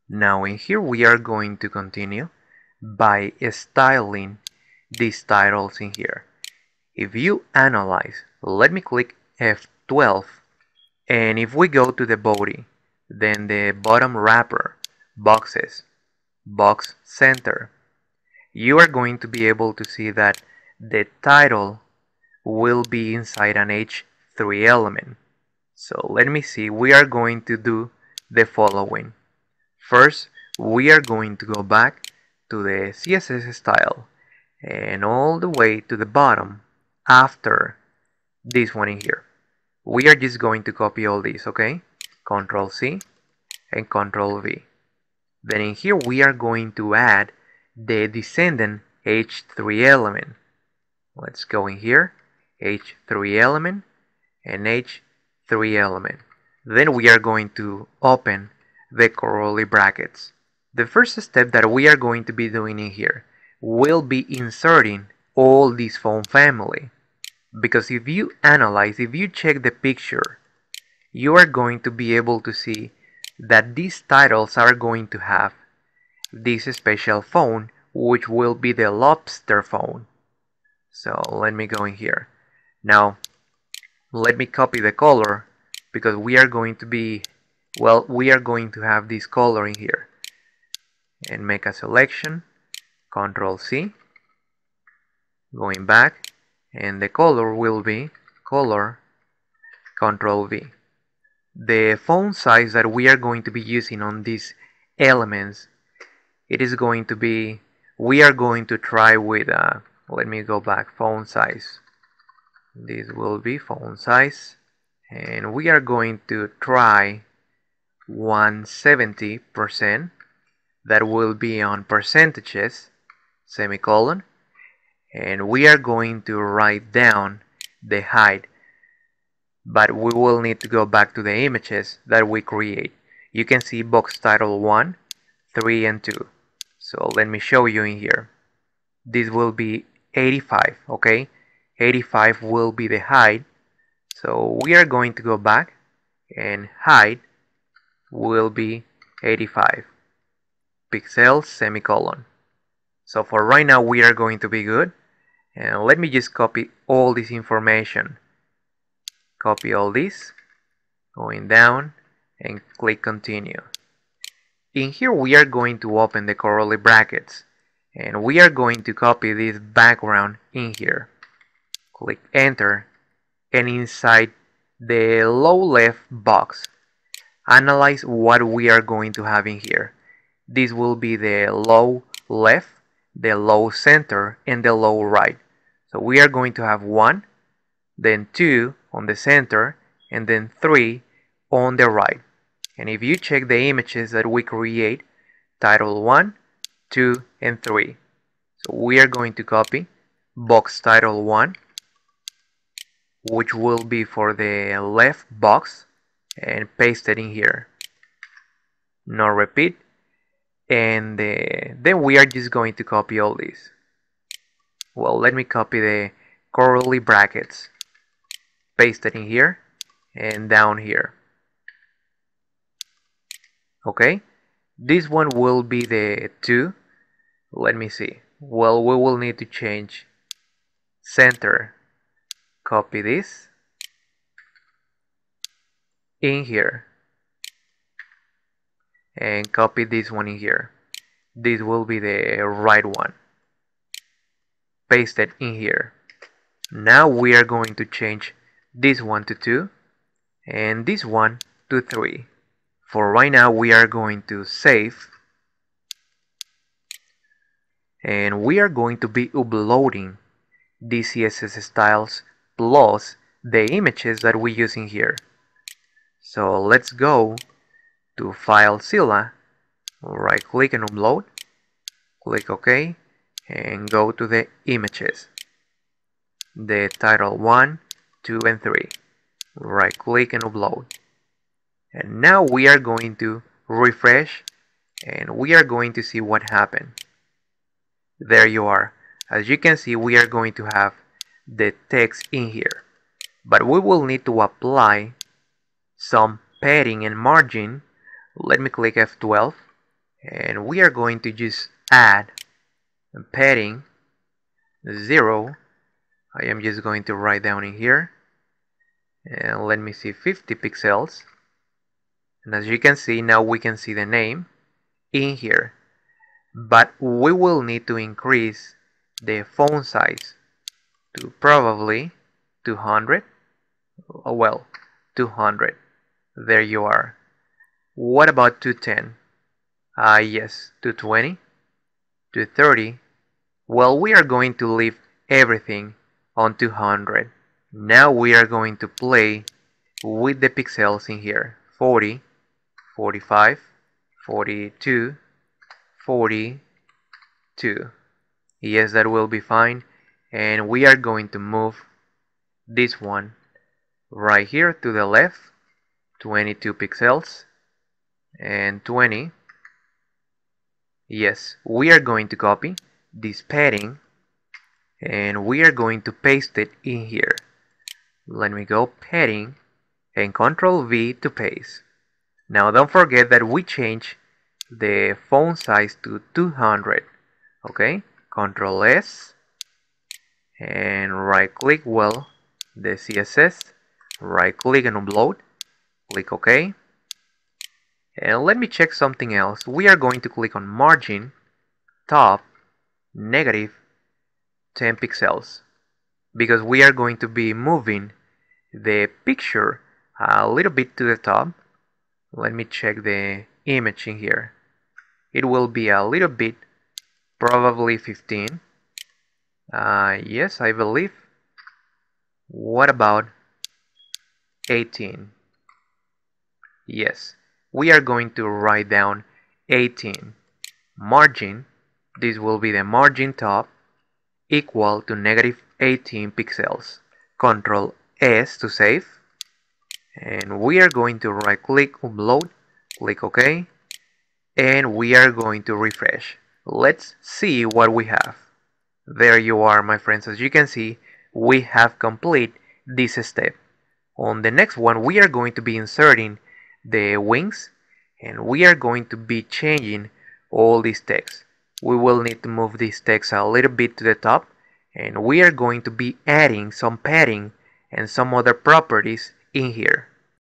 Now in here we are going to continue by styling these titles in here. If you analyze, let me click F12, and if we go to the body, then the bottom wrapper, boxes, box center, you are going to be able to see that the title will be inside an H3 element. So let me see, we are going to do the following. First, we are going to go back to the CSS style and all the way to the bottom after this one in here. We are just going to copy all these, okay? Control C and Control V. Then in here we are going to add the descendant H3 element. Let's go in here, H3 element and H3 element. Then we are going to open the curly brackets. The first step that we are going to be doing in here will be inserting all this phone family. Because if you analyze, if you check the picture, you are going to be able to see that these titles are going to have this special phone, which will be the lobster phone. So let me go in here. Now, let me copy the color because we are going to be, well, we are going to have this color in here. And make a selection, Control C, going back, and the color will be color, Control V. The font size that we are going to be using on these elements, it is going to be, we are going to try with, let me go back, font size. This will be font size, and we are going to try 170%. That will be on percentages, semicolon, and we are going to write down the height, but we will need to go back to the images that we create. You can see box title 1, 3 and 2. So let me show you in here. This will be 85, okay? 85 will be the height. So we are going to go back and height will be 85 pixels, semicolon. So for right now we are going to be good, and let me just copy all this information. Copy all this, going down and click continue. In here we are going to open the curly brackets, and we are going to copy this background in here. Click enter, and inside the low left box, analyze what we are going to have in here. This will be the low left, the low center, and the low right. So we are going to have 1, then 2 on the center, and then 3 on the right. And if you check the images that we create, title 1, 2, and 3. So we are going to copy box title 1, which will be for the left box, and paste it in here. No repeat. And then we are just going to copy all this. Well, let me copy the curly brackets, paste it in here and down here. Okay, this one will be the 2. Let me see. Well, we will need to change center. Copy this in here and copy this one in here. This will be the right one. Paste it in here. Now we are going to change this one to 2 and this one to 3. For right now we are going to save, and we are going to be uploading the CSS styles plus the images that we use in here. So let's go to FileZilla, right click and upload, click OK, and go to the images, the title 1, 2 and 3, right click and upload. And now we are going to refresh, and we are going to see what happened. There you are. As you can see, we are going to have the text in here, but we will need to apply some padding and margin. Let me click F12, and we are going to just add padding 0. I am just going to write down in here, and let me see, 50 pixels. And as you can see, now we can see the name in here, but we will need to increase the font size to probably 200. Oh, well, 200. There you are. What about 210? Yes, 220, 230. Well, we are going to leave everything on 200. Now we are going to play with the pixels in here. 40, 45, 42, 42. Yes, that will be fine. And we are going to move this one right here to the left, 22 pixels and 20. Yes, we are going to copy this padding and we are going to paste it in here. Let me go padding and Ctrl V to paste. Now don't forget that we change the font size to 200. Okay, Ctrl S and right click the CSS, right click and upload, click OK. And let me check something else. We are going to click on margin, top, negative 10 pixels, because we are going to be moving the picture a little bit to the top. Let me check the image in here. It will be a little bit, probably 15. Yes, I believe. What about 18? Yes, we are going to write down 18. Margin, this will be the margin top, equal to negative 18 pixels. Ctrl S to save. And we are going to right click, upload, click OK. And we are going to refresh. Let's see what we have. There you are, my friends. As you can see, we have completed this step. On the next one, we are going to be inserting the wings and we are going to be changing all this text. We will need to move this text a little bit to the top and we are going to be adding some padding and some other properties in here.